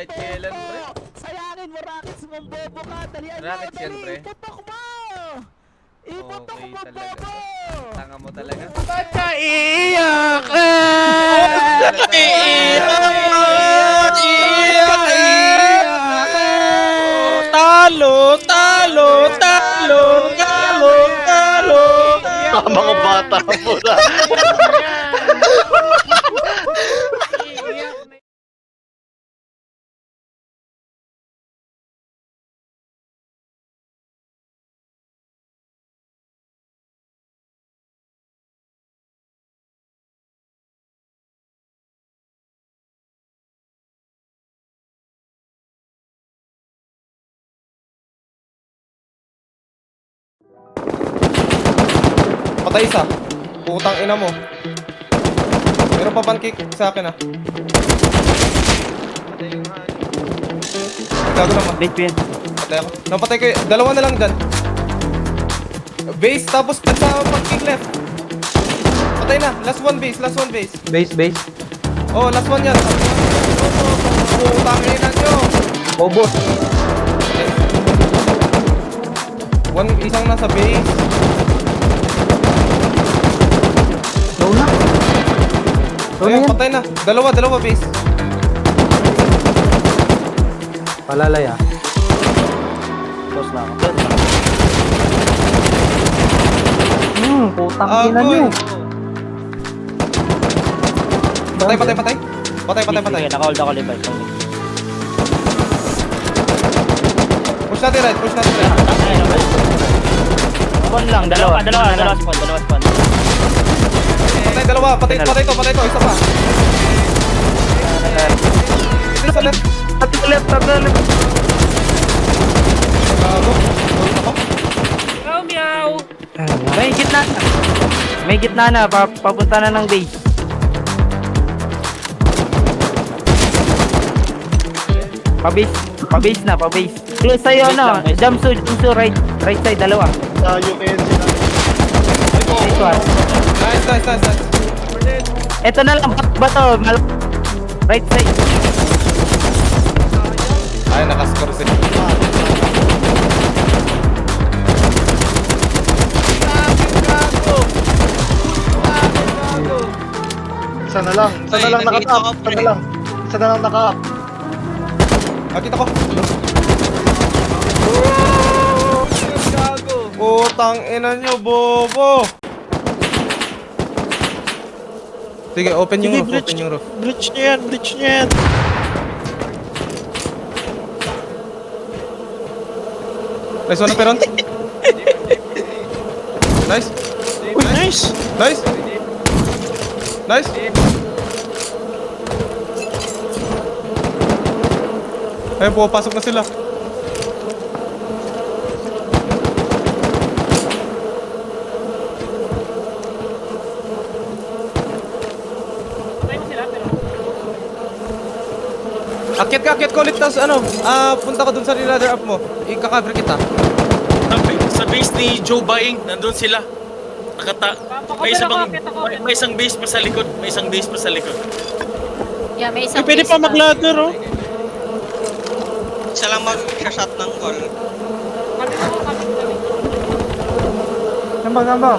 kahit kailan, pre. Sayangin mo, Rockets, mong bobo ka. Dalian mo, Rockets yan, dali. pre. Iputok mo! Iputok Okay mo, talaga. bobo! Tanga mo talaga. Ba't ka iiyak? Talo! Mga bata mo na. Patay isa. Putang ina mo. Meron pa pancake sa akin ah. Gago naman. Patay ako. Napatay ko dalawa na lang dyan. Base tapos sa pancake left. Patay na. Last one base. Base. Oh, last one yan. Putang ina nyo. Obos. Isang nasa base. Low na. Ayun, patay na. Dalawa base. Palalay ah. Close na ako. Putang ina nyo. Patay. Sige, naka-hold ako, Levi. Push natin right. Spawn lang, dalawa spawn. Patay dalawa. Patay to. Isa pa. Ito sa left. Tatlo left. Gago. Ulit ako. May gitna na, papunta na ng base. Pabase na. Close sa'yo, ano, jump suit, right side, dalawa. Tayo kayo sila. Nice one. Nice. Eto na lang, ba to? Right side. Ay, nakascore sila. Isa na lang naka-up. Isa na lang naka-up. Nakita ko. Putang ina nyo, bobo. Sige, open yung roof. Bridge niya yan. Nice one, Peron. Nice. Uy, nice. Ayun, pumapasok na sila. Akyat ko ulit, tapos punta ka dun sa ladder up mo. Ika-cover kita. Sa base ni Joe Buying, nandun sila. May isang base pa sa likod. Yeah, may isang Pwede pa mag-ladder, oh. Isa lang mag-shot ng call. Gamba.